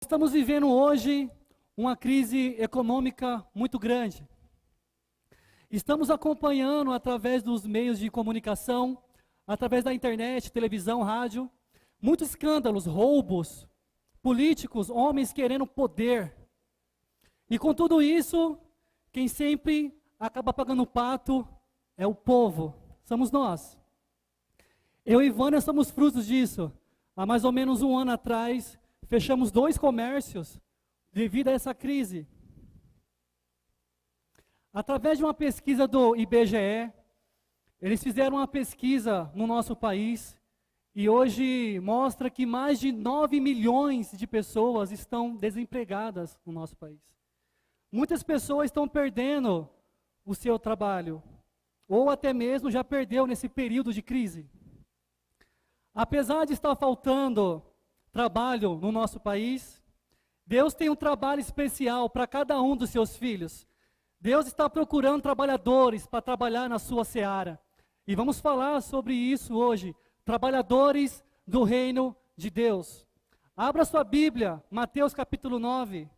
Estamos vivendo hoje uma crise econômica muito grande. Estamos acompanhando através dos meios de comunicação, através da internet, televisão, rádio, muitos escândalos, roubos, políticos, homens querendo poder. E com tudo isso, quem sempre acaba pagando o pato é o povo, somos nós. Eu e Vânia somos frutos disso. Há mais ou menos um ano atrás, fechamos 2 comércios devido a essa crise. Através de uma pesquisa do IBGE, eles fizeram uma pesquisa no nosso país e hoje mostra que mais de 9 milhões de pessoas estão desempregadas no nosso país. Muitas pessoas estão perdendo o seu trabalho, ou até mesmo já perdeu nesse período de crise. Apesar de estar faltando trabalho no nosso país, Deus tem um trabalho especial para cada um dos seus filhos. Deus está procurando trabalhadores para trabalhar na sua seara. E vamos falar sobre isso hoje, trabalhadores do reino de Deus. Abra sua Bíblia, Mateus capítulo 9.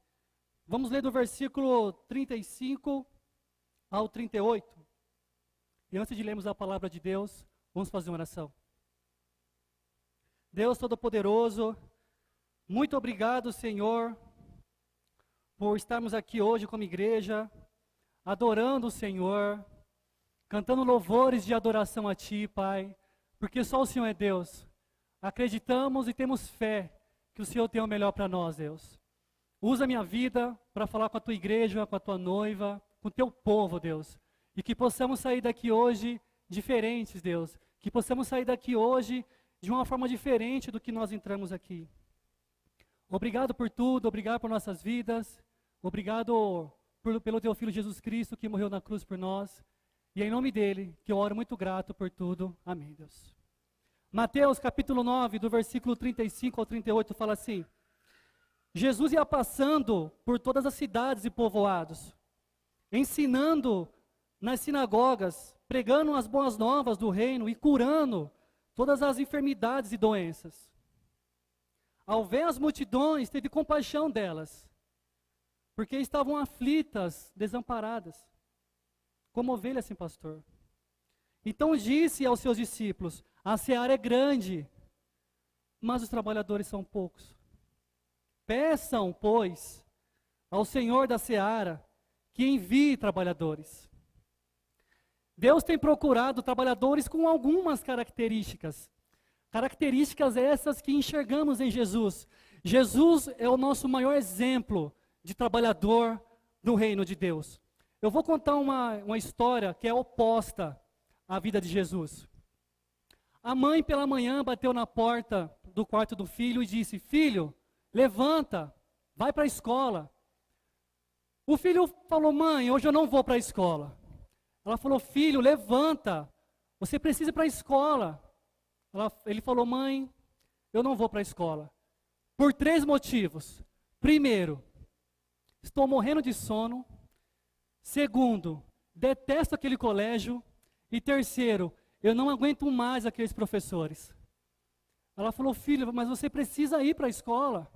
Vamos ler do versículo 35 ao 38. E antes de lermos a palavra de Deus, vamos fazer uma oração. Deus Todo-Poderoso, muito obrigado, Senhor, por estarmos aqui hoje como igreja, adorando o Senhor, cantando louvores de adoração a Ti, Pai, porque só o Senhor é Deus. Acreditamos e temos fé que o Senhor tem o melhor para nós, Deus. Usa a minha vida para falar com a Tua igreja, com a Tua noiva, com o Teu povo, Deus. E que possamos sair daqui hoje diferentes, Deus. Que possamos sair daqui hoje de uma forma diferente do que nós entramos aqui. Obrigado por tudo, obrigado por nossas vidas, obrigado pelo Teu Filho Jesus Cristo que morreu na cruz por nós. E é em nome dEle que eu oro muito grato por tudo. Amém, Deus. Mateus capítulo 9, do versículo 35 ao 38, fala assim: Jesus ia passando por todas as cidades e povoados, ensinando nas sinagogas, pregando as boas novas do reino e curando todas as enfermidades e doenças. Ao ver as multidões, teve compaixão delas, porque estavam aflitas, desamparadas, como ovelhas sem pastor. Então disse aos seus discípulos: a seara é grande, mas os trabalhadores são poucos. Peçam, pois, ao Senhor da seara que envie trabalhadores. Deus tem procurado trabalhadores com algumas características. Características essas que enxergamos em Jesus. Jesus é o nosso maior exemplo de trabalhador no reino de Deus. Eu vou contar uma história que é oposta à vida de Jesus. A mãe pela manhã bateu na porta do quarto do filho e disse: filho, levanta, vai para a escola. O filho falou: mãe, hoje eu não vou para a escola. Ela falou: filho, levanta, você precisa ir para a escola. Ele falou: mãe, eu não vou para a escola. Por 3 motivos. Primeiro, estou morrendo de sono. Segundo, detesto aquele colégio. E terceiro, eu não aguento mais aqueles professores. Ela falou: filho, mas você precisa ir para a escola.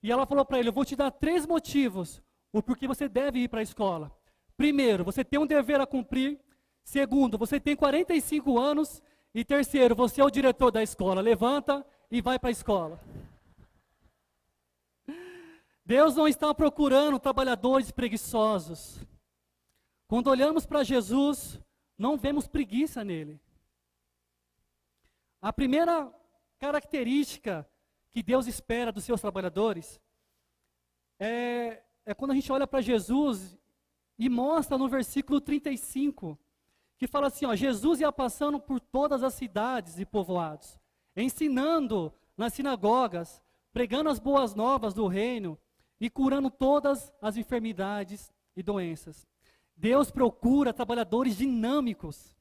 E ela falou para ele: eu vou te dar 3 motivos o porquê você deve ir para a escola. Primeiro, você tem um dever a cumprir. Segundo, você tem 45 anos. E terceiro, você é o diretor da escola. Levanta e vai para a escola. Deus não está procurando trabalhadores preguiçosos. Quando olhamos para Jesus, não vemos preguiça nele. A primeira característica que Deus espera dos seus trabalhadores é quando a gente olha para Jesus e mostra no versículo 35, que fala assim, ó: Jesus ia passando por todas as cidades e povoados, ensinando nas sinagogas, pregando as boas novas do reino e curando todas as enfermidades e doenças. Deus procura trabalhadores dinâmicos.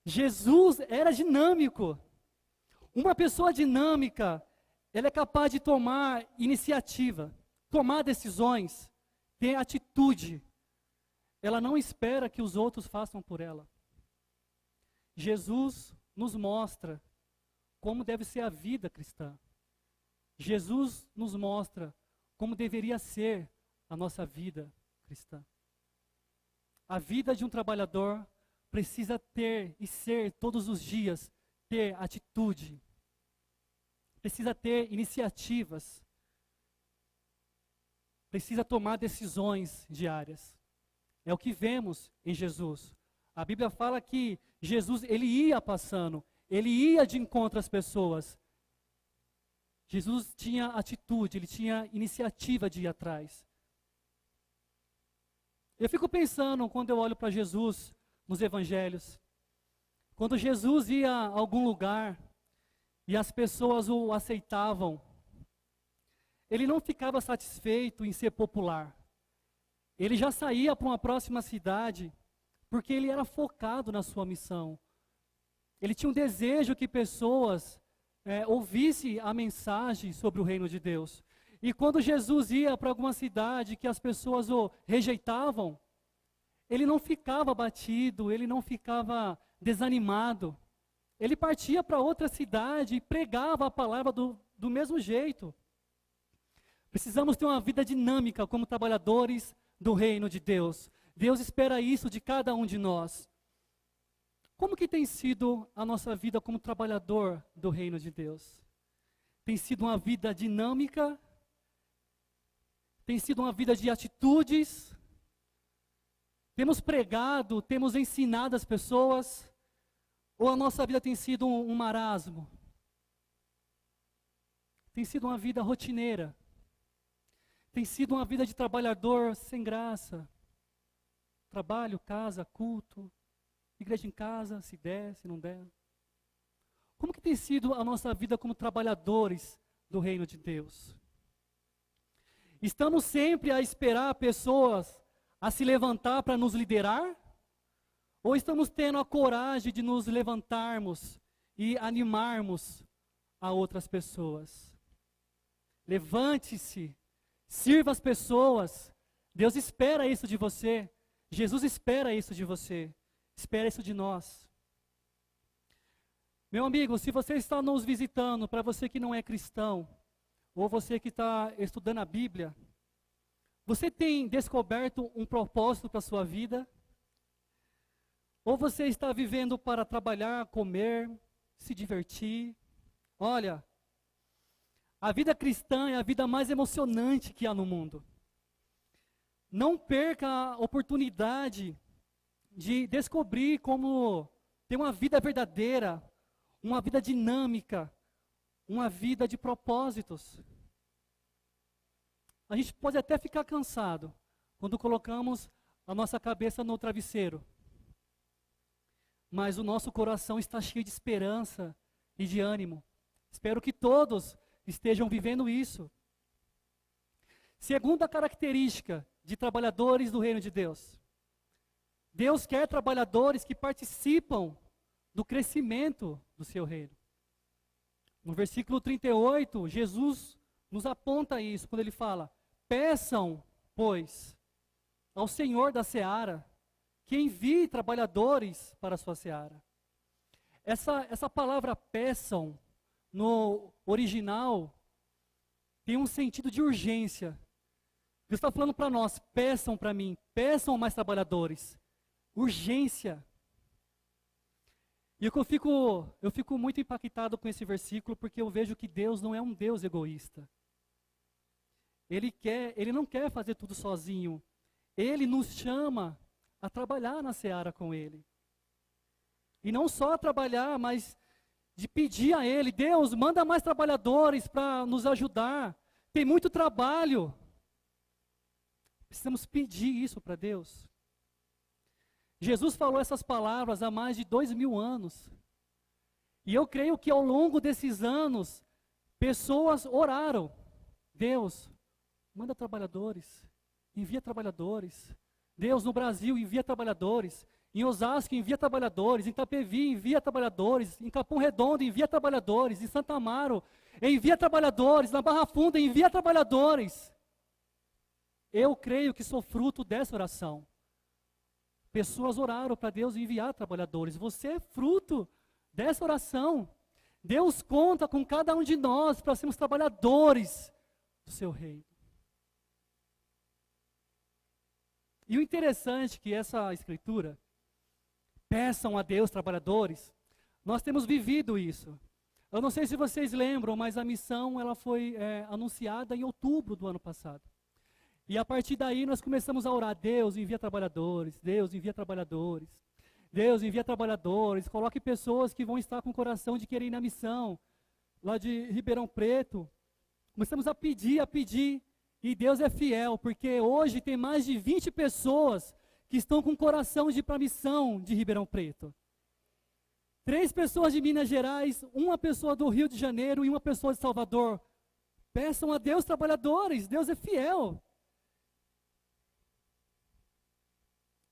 Jesus era dinâmico. Uma pessoa dinâmica, ela é capaz de tomar iniciativa, tomar decisões, ter atitude. Ela não espera que os outros façam por ela. Jesus nos mostra como deve ser a vida cristã. Jesus nos mostra como deveria ser a nossa vida cristã. A vida de um trabalhador precisa ter e ser todos os dias, ter atitude, precisa ter iniciativas, precisa tomar decisões diárias. É o que vemos em Jesus. A Bíblia fala que Jesus, ele ia passando, ele ia de encontro às pessoas. Jesus tinha atitude, ele tinha iniciativa de ir atrás. Eu fico pensando, quando eu olho para Jesus nos evangelhos, quando Jesus ia a algum lugar e as pessoas o aceitavam, ele não ficava satisfeito em ser popular. Ele já saía para uma próxima cidade, porque ele era focado na sua missão. Ele tinha um desejo que pessoas ouvissem a mensagem sobre o reino de Deus. E quando Jesus ia para alguma cidade que as pessoas o rejeitavam, ele não ficava abatido, ele não ficava desanimado. Ele partia para outra cidade e pregava a palavra do mesmo jeito. Precisamos ter uma vida dinâmica como trabalhadores do reino de Deus. Deus espera isso de cada um de nós. Como que tem sido a nossa vida como trabalhador do reino de Deus? Tem sido uma vida dinâmica? Tem sido uma vida de atitudes? Temos pregado, temos ensinado as pessoas? Ou a nossa vida tem sido um marasmo? Tem sido uma vida rotineira? Tem sido uma vida de trabalhador sem graça? Trabalho, casa, culto, igreja em casa, se der, se não der. Como que tem sido a nossa vida como trabalhadores do reino de Deus? Estamos sempre a esperar pessoas a se levantar para nos liderar? Ou estamos tendo a coragem de nos levantarmos e animarmos a outras pessoas? Levante-se, sirva as pessoas. Deus espera isso de você. Jesus espera isso de você. Espera isso de nós. Meu amigo, se você está nos visitando, para você que não é cristão, ou você que está estudando a Bíblia, você tem descoberto um propósito para a sua vida? Ou você está vivendo para trabalhar, comer, se divertir? Olha, a vida cristã é a vida mais emocionante que há no mundo. Não perca a oportunidade de descobrir como ter uma vida verdadeira, uma vida dinâmica, uma vida de propósitos. A gente pode até ficar cansado quando colocamos a nossa cabeça no travesseiro, mas o nosso coração está cheio de esperança e de ânimo. Espero que todos estejam vivendo isso. Segunda característica de trabalhadores do reino de Deus. Deus quer trabalhadores que participam do crescimento do seu reino. No versículo 38, Jesus nos aponta isso, quando ele fala: peçam, pois, ao Senhor da seara, que envie trabalhadores para a sua seara. Essa palavra peçam, no original, tem um sentido de urgência. Deus está falando para nós: peçam para mim, peçam mais trabalhadores. Urgência. E eu fico muito impactado com esse versículo, porque eu vejo que Deus não é um Deus egoísta. Ele não quer fazer tudo sozinho. Ele nos chama a trabalhar na seara com Ele. E não só a trabalhar, mas de pedir a Ele: Deus, manda mais trabalhadores para nos ajudar. Tem muito trabalho. Precisamos pedir isso para Deus. Jesus falou essas palavras há mais de 2000 anos. E eu creio que ao longo desses anos, pessoas oraram: Deus, manda trabalhadores, envia trabalhadores. Deus, no Brasil, envia trabalhadores. Em Osasco, envia trabalhadores. Em Itapevi, envia trabalhadores. Em Capão Redondo, envia trabalhadores. Em Santa Amaro, envia trabalhadores. Na Barra Funda, envia trabalhadores. Eu creio que sou fruto dessa oração. Pessoas oraram para Deus enviar trabalhadores. Você é fruto dessa oração. Deus conta com cada um de nós para sermos trabalhadores do seu reino. E o interessante é que essa escritura, peçam a Deus trabalhadores, nós temos vivido isso. Eu não sei se vocês lembram, mas a missão ela foi anunciada em outubro do ano passado. E a partir daí nós começamos a orar, Deus envia trabalhadores, Deus envia trabalhadores, Deus envia trabalhadores, coloque pessoas que vão estar com o coração de querer ir na missão, lá de Ribeirão Preto. Começamos a pedir, e Deus é fiel, porque hoje tem mais de 20 pessoas que estão com o coração de ir para a missão de Ribeirão Preto. 3 pessoas de Minas Gerais, uma pessoa do Rio de Janeiro e uma pessoa de Salvador. Peçam a Deus trabalhadores, Deus é fiel.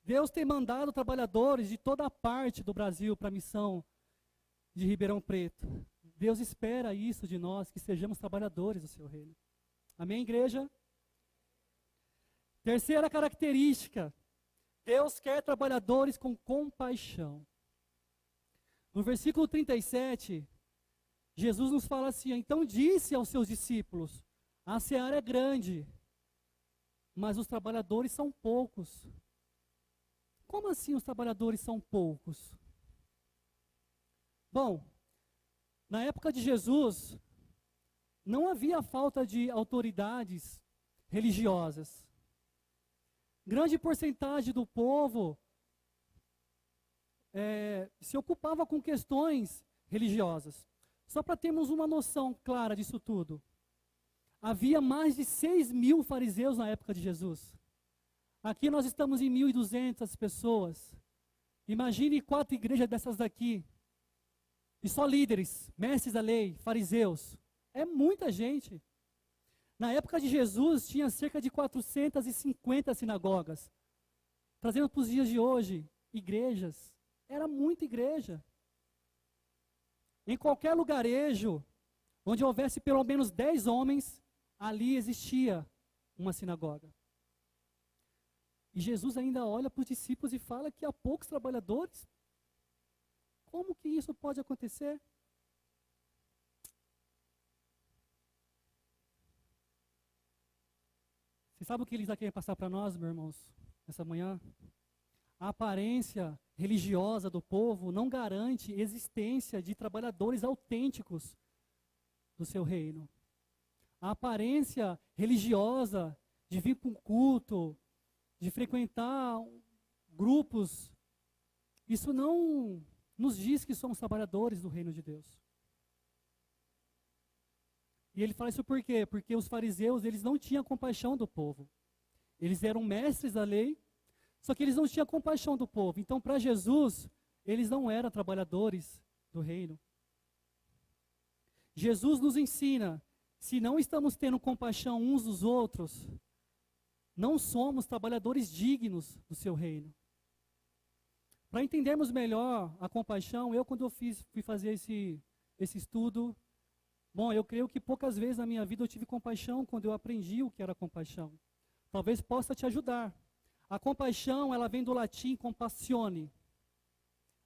Deus tem mandado trabalhadores de toda a parte do Brasil para a missão de Ribeirão Preto. Deus espera isso de nós, que sejamos trabalhadores do seu reino. Amém, igreja? Terceira característica, Deus quer trabalhadores com compaixão. No versículo 37, Jesus nos fala assim, então disse aos seus discípulos, a seara é grande, mas os trabalhadores são poucos. Como assim os trabalhadores são poucos? Bom, na época de Jesus, não havia falta de autoridades religiosas. Grande porcentagem do povo se ocupava com questões religiosas. Só para termos uma noção clara disso tudo. Havia mais de 6.000 fariseus na época de Jesus. Aqui nós estamos em 1.200 pessoas. Imagine 4 igrejas dessas daqui. E só líderes, mestres da lei, fariseus. É muita gente. Na época de Jesus, tinha cerca de 450 sinagogas. Trazendo para os dias de hoje, igrejas. Era muita igreja. Em qualquer lugarejo, onde houvesse pelo menos 10 homens, ali existia uma sinagoga. E Jesus ainda olha para os discípulos e fala que há poucos trabalhadores. Como que isso pode acontecer? Você sabe o que eles querem passar para nós, meus irmãos, nessa manhã? A aparência religiosa do povo não garante existência de trabalhadores autênticos do seu reino. A aparência religiosa de vir para um culto, de frequentar grupos, isso não nos diz que somos trabalhadores do reino de Deus. E ele fala isso por quê? Porque os fariseus, eles não tinham compaixão do povo. Eles eram mestres da lei, só que eles não tinham compaixão do povo. Então, para Jesus, eles não eram trabalhadores do reino. Jesus nos ensina, se não estamos tendo compaixão uns dos outros, não somos trabalhadores dignos do seu reino. Para entendermos melhor a compaixão, quando eu fui fazer esse estudo, bom, eu creio que poucas vezes na minha vida eu tive compaixão quando eu aprendi o que era compaixão. Talvez possa te ajudar. A compaixão, ela vem do latim compassione.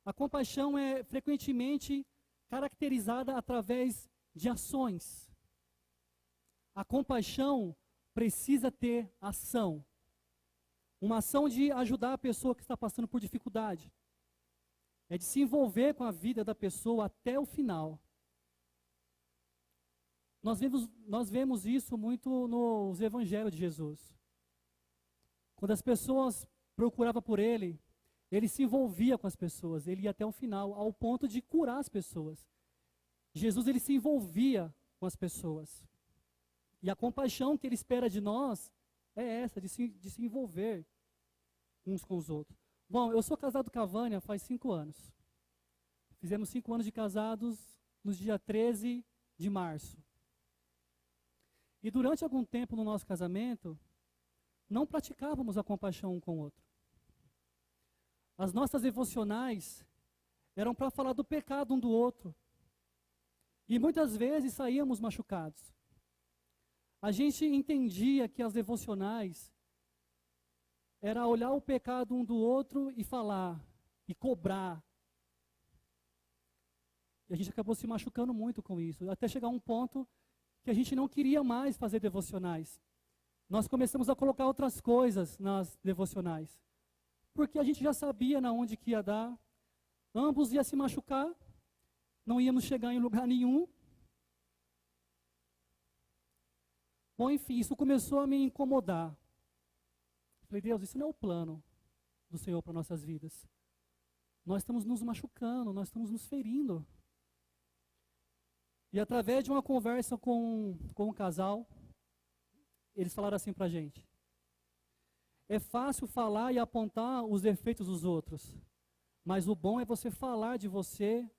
A compaixão é frequentemente caracterizada através de ações. A compaixão precisa ter ação. Uma ação de ajudar a pessoa que está passando por dificuldade. É de se envolver com a vida da pessoa até o final. Nós vemos isso muito nos evangelhos de Jesus. Quando as pessoas procuravam por ele, ele se envolvia com as pessoas, ele ia até o final, ao ponto de curar as pessoas. Jesus, ele se envolvia com as pessoas. E a compaixão que ele espera de nós é essa, de se envolver uns com os outros. Bom, eu sou casado com a Vânia faz 5 anos. Fizemos 5 anos de casados no dia 13 de março. E durante algum tempo no nosso casamento, não praticávamos a compaixão um com o outro. As nossas devocionais eram para falar do pecado um do outro. E muitas vezes saíamos machucados. A gente entendia que as devocionais era olhar o pecado um do outro e falar, e cobrar. E a gente acabou se machucando muito com isso, até chegar a um ponto que a gente não queria mais fazer devocionais. nós começamos a colocar outras coisas nas devocionais. Porque a gente já sabia na onde que ia dar, ambos iam se machucar, não íamos chegar em lugar nenhum. Bom, enfim, isso começou a me incomodar. Falei, Deus, isso não é o plano do Senhor para nossas vidas. Nós estamos nos machucando, nós estamos nos ferindo. E através de uma conversa com um casal, eles falaram assim para a gente: é fácil falar e apontar os defeitos dos outros, mas o bom é você falar de você,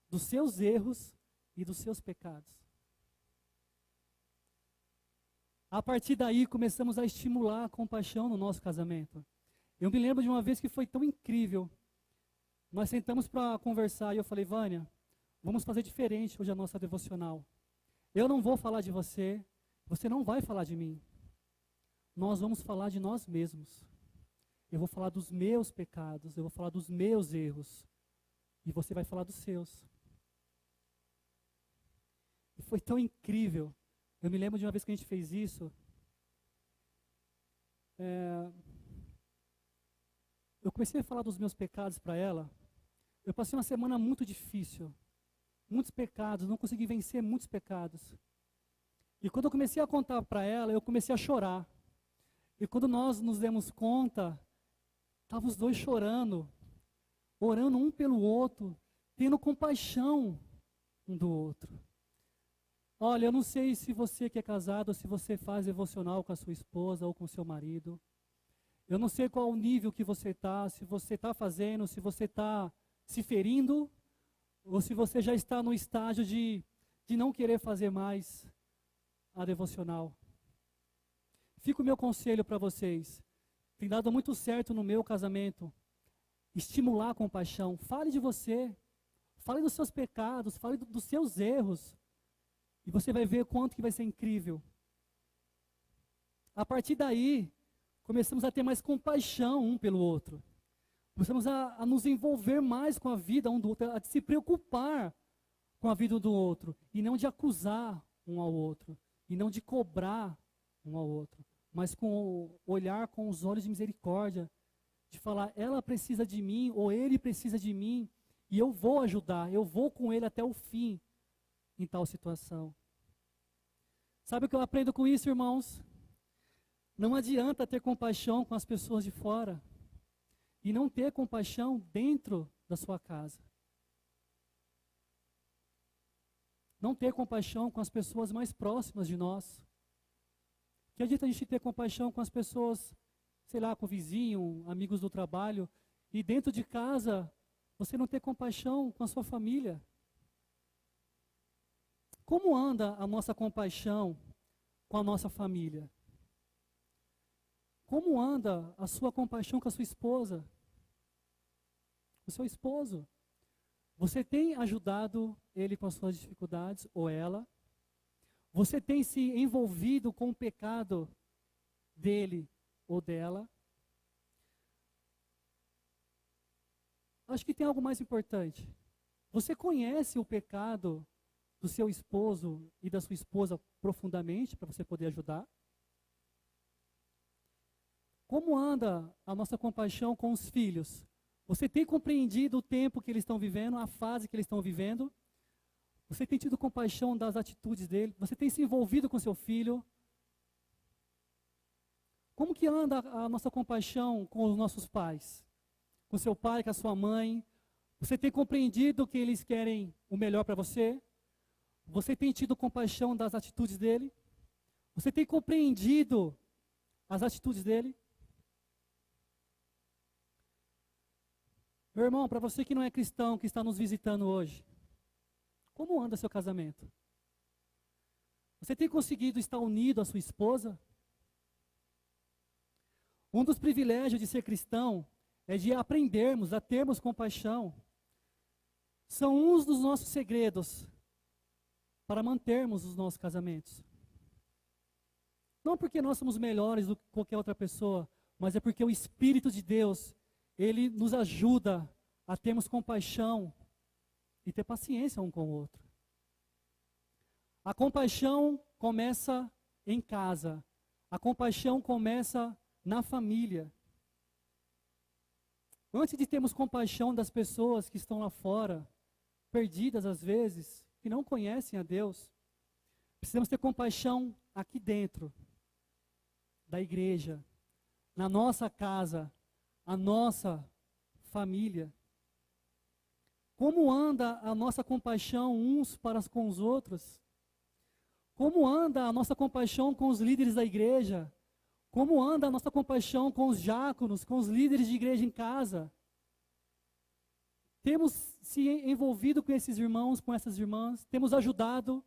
dos seus erros e dos seus pecados. A partir daí, começamos a estimular a compaixão no nosso casamento. Eu me lembro de uma vez que foi tão incrível. Nós sentamos para conversar e eu falei, Vânia, vamos fazer diferente hoje a nossa devocional. Eu não vou falar de você, você não vai falar de mim. Nós vamos falar de nós mesmos. Eu vou falar dos meus pecados, eu vou falar dos meus erros. E você vai falar dos seus. E foi tão incrível. Eu me lembro de uma vez que a gente fez isso. Eu comecei a falar dos meus pecados para ela. Eu passei uma semana muito difícil. Muitos pecados, não consegui vencer muitos pecados. E quando eu comecei a contar para ela, eu comecei a chorar. E quando nós nos demos conta, estavam os dois chorando, orando um pelo outro, tendo compaixão um do outro. Olha, eu não sei se você que é casado, ou se você faz devocional com a sua esposa ou com o seu marido. Eu não sei qual o nível que você está, se você está fazendo, se você está se ferindo, ou se você já está no estágio de não querer fazer mais a devocional. Fica o meu conselho para vocês. Tem dado muito certo no meu casamento. Estimular a compaixão. Fale de você. Fale dos seus pecados. Fale dos seus erros. E você vai ver quanto que vai ser incrível. A partir daí, começamos a ter mais compaixão um pelo outro. Começamos a nos envolver mais com a vida um do outro, a se preocupar com a vida um do outro. E não de acusar um ao outro. E não de cobrar um ao outro. Mas com olhar com os olhos de misericórdia. De falar, ela precisa de mim, ou ele precisa de mim. E eu vou ajudar, eu vou com ele até o fim. Em tal situação. Sabe o que eu aprendo com isso, irmãos? Não adianta ter compaixão com as pessoas de fora e não ter compaixão dentro da sua casa. Não ter compaixão com as pessoas mais próximas de nós. Que adianta a gente ter compaixão com as pessoas, sei lá, com o vizinho, amigos do trabalho, e dentro de casa você não ter compaixão com a sua família. Como anda a nossa compaixão com a nossa família? Como anda a sua compaixão com a sua esposa? Com o seu esposo? Você tem ajudado ele com as suas dificuldades, ou ela? Você tem se envolvido com o pecado dele ou dela? Acho que tem algo mais importante. Você conhece o pecado do seu esposo e da sua esposa profundamente, para você poder ajudar? Como anda a nossa compaixão com os filhos? Você tem compreendido o tempo que eles estão vivendo, a fase que eles estão vivendo? Você tem tido compaixão das atitudes dele? Você tem se envolvido com seu filho? Como que anda a nossa compaixão com os nossos pais? Com seu pai, com a sua mãe? Você tem compreendido que eles querem o melhor para você? Você tem tido compaixão das atitudes dele? Você tem compreendido as atitudes dele? Meu irmão, para você que não é cristão, que está nos visitando hoje, como anda seu casamento? Você tem conseguido estar unido à sua esposa? Um dos privilégios de ser cristão é de aprendermos a termos compaixão. São uns dos nossos segredos para mantermos os nossos casamentos. Não porque nós somos melhores do que qualquer outra pessoa, mas é porque o Espírito de Deus, ele nos ajuda a termos compaixão e ter paciência um com o outro. A compaixão começa em casa. A compaixão começa na família. Antes de termos compaixão das pessoas que estão lá fora, perdidas às vezes, que não conhecem a Deus, precisamos ter compaixão aqui dentro da igreja, na nossa casa, a nossa família. Como anda a nossa compaixão uns para com os outros? Como anda a nossa compaixão com os líderes da igreja? Como anda a nossa compaixão com os diáconos, com os líderes de igreja em casa? Temos se envolvido com esses irmãos, com essas irmãs? Temos ajudado?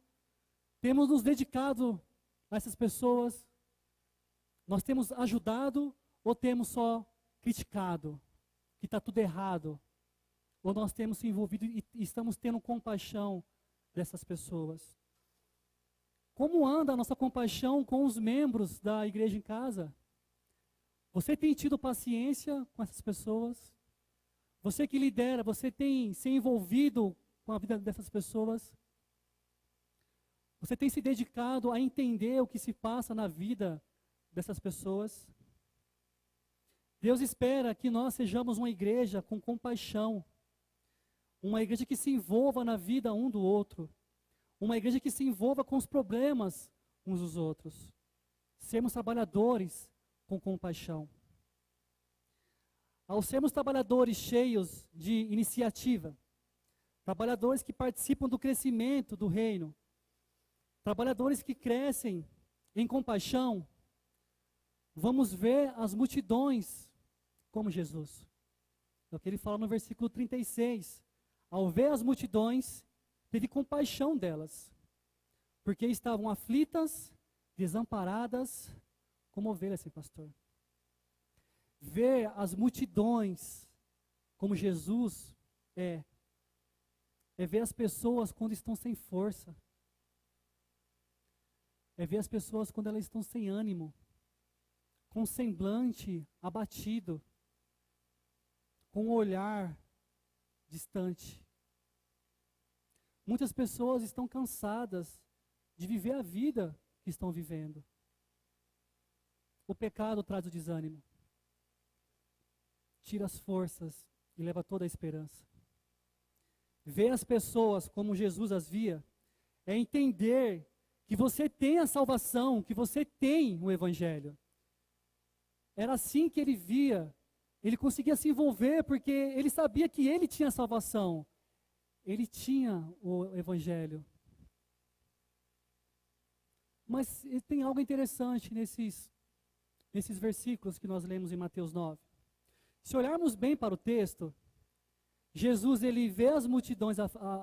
Temos nos dedicado a essas pessoas? Nós temos ajudado ou temos só criticado? Que está tudo errado? Ou nós temos se envolvido e estamos tendo compaixão dessas pessoas? Como anda a nossa compaixão com os membros da igreja em casa? Você tem tido paciência com essas pessoas? Você que lidera, você tem se envolvido com a vida dessas pessoas? Você tem se dedicado a entender o que se passa na vida dessas pessoas? Deus espera que nós sejamos uma igreja com compaixão, uma igreja que se envolva na vida um do outro, uma igreja que se envolva com os problemas uns dos outros. Sermos trabalhadores com compaixão. Ao sermos trabalhadores cheios de iniciativa, trabalhadores que participam do crescimento do reino, trabalhadores que crescem em compaixão, vamos ver as multidões como Jesus. É o que ele fala no versículo 36. Ao ver as multidões, teve compaixão delas, porque estavam aflitas, desamparadas, como ovelhas sem pastor. Ver as multidões como Jesus é ver as pessoas quando estão sem força, é ver as pessoas quando elas estão sem ânimo, com um semblante abatido, com um olhar distante. Muitas pessoas estão cansadas de viver a vida que estão vivendo. O pecado traz o desânimo, tira as forças e leva toda a esperança. Ver as pessoas como Jesus as via é entender que você tem a salvação, que você tem o Evangelho. Era assim que ele via, ele conseguia se envolver porque ele sabia que ele tinha a salvação. Ele tinha o Evangelho. Mas tem algo interessante nesses versículos que nós lemos em Mateus 9. Se olharmos bem para o texto, Jesus ele vê as multidões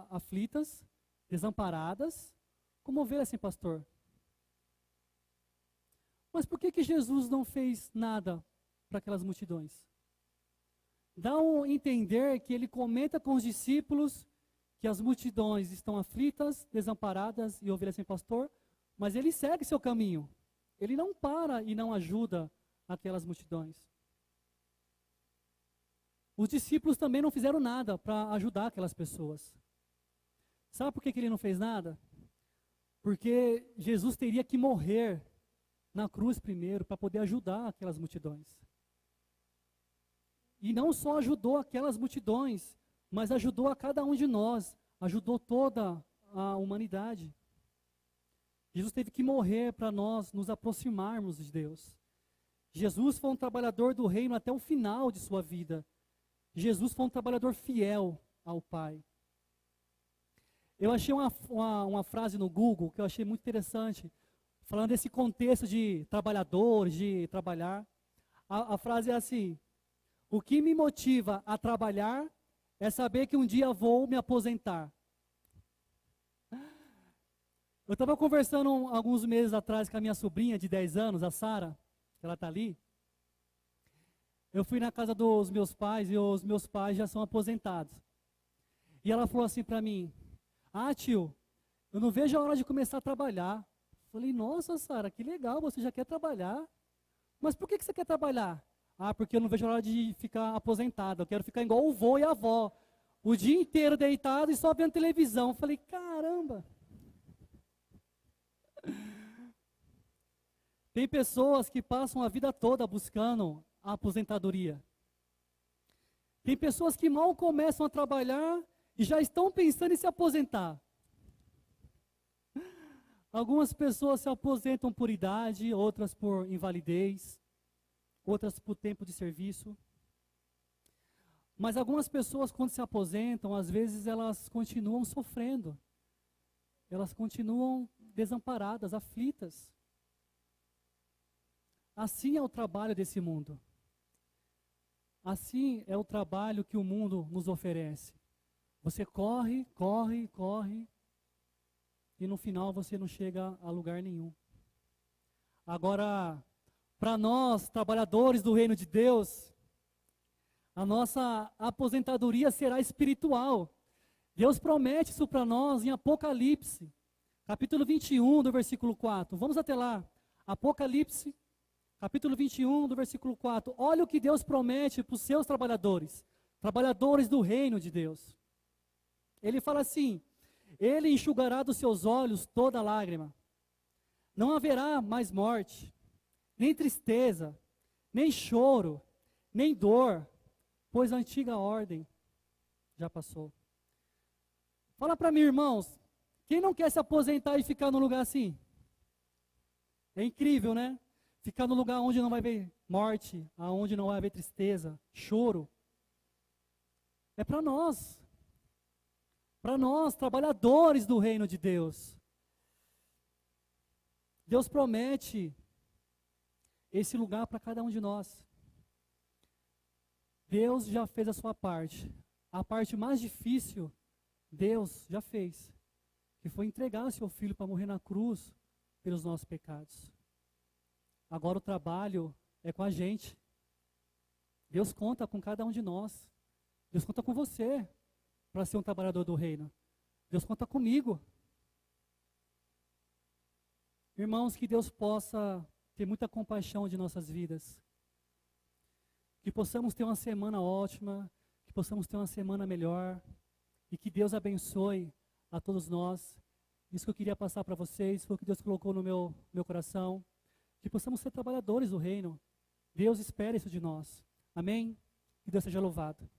aflitas, desamparadas, como ovelhas sem pastor. Mas por que Jesus não fez nada para aquelas multidões? Dá um entender que ele comenta com os discípulos que as multidões estão aflitas, desamparadas e ovelhas sem pastor, mas ele segue seu caminho. Ele não para e não ajuda aquelas multidões. Os discípulos também não fizeram nada para ajudar aquelas pessoas. Sabe por que ele não fez nada? Porque Jesus teria que morrer na cruz primeiro para poder ajudar aquelas multidões. E não só ajudou aquelas multidões, mas ajudou a cada um de nós, ajudou toda a humanidade. Jesus teve que morrer para nós nos aproximarmos de Deus. Jesus foi um trabalhador do reino até o final de sua vida. Jesus foi um trabalhador fiel ao Pai. Eu achei uma frase no Google que eu achei muito interessante, falando desse contexto de trabalhadores, de trabalhar. A frase é assim: o que me motiva a trabalhar é saber que um dia vou me aposentar. Eu estava conversando alguns meses atrás com a minha sobrinha de 10 anos, a Sara, que ela está ali. Eu fui na casa dos meus pais e os meus pais já são aposentados. E ela falou assim para mim: ah, tio, eu não vejo a hora de começar a trabalhar. Falei: nossa, Sara, que legal, você já quer trabalhar. Mas por que você quer trabalhar? Ah, porque eu não vejo a hora de ficar aposentada. Eu quero ficar igual o vô e a avó, o dia inteiro deitado e só vendo televisão. Falei: caramba. Tem pessoas que passam a vida toda buscando a aposentadoria. Tem pessoas que mal começam a trabalhar e já estão pensando em se aposentar. Algumas pessoas se aposentam por idade, outras por invalidez, outras por tempo de serviço. Mas algumas pessoas, quando se aposentam, às vezes elas continuam sofrendo. Elas continuam desamparadas, aflitas. Assim é o trabalho desse mundo. Assim é o trabalho que o mundo nos oferece. Você corre, corre, corre, e no final você não chega a lugar nenhum. Agora, para nós, trabalhadores do reino de Deus, a nossa aposentadoria será espiritual. Deus promete isso para nós em Apocalipse, capítulo 21, do versículo 4. Vamos até lá. Apocalipse, capítulo 21, do versículo 4. Olha o que Deus promete para os seus trabalhadores, trabalhadores do reino de Deus. Ele fala assim: Ele enxugará dos seus olhos toda lágrima. Não haverá mais morte, nem tristeza, nem choro, nem dor, pois a antiga ordem já passou. Fala para mim, irmãos, quem não quer se aposentar e ficar num lugar assim? É incrível, né? Ficar num lugar onde não vai haver morte, onde não vai haver tristeza, choro. É para nós. Para nós, trabalhadores do reino de Deus. Deus promete esse lugar para cada um de nós. Deus já fez a sua parte. A parte mais difícil, Deus já fez. Que foi entregar o seu filho para morrer na cruz pelos nossos pecados. Agora o trabalho é com a gente. Deus conta com cada um de nós. Deus conta com você para ser um trabalhador do reino. Deus conta comigo. Irmãos, que Deus possa ter muita compaixão de nossas vidas. Que possamos ter uma semana ótima, que possamos ter uma semana melhor, e que Deus abençoe a todos nós. Isso que eu queria passar para vocês, foi o que Deus colocou no meu coração. Que possamos ser trabalhadores do reino. Deus espera isso de nós. Amém? Que Deus seja louvado.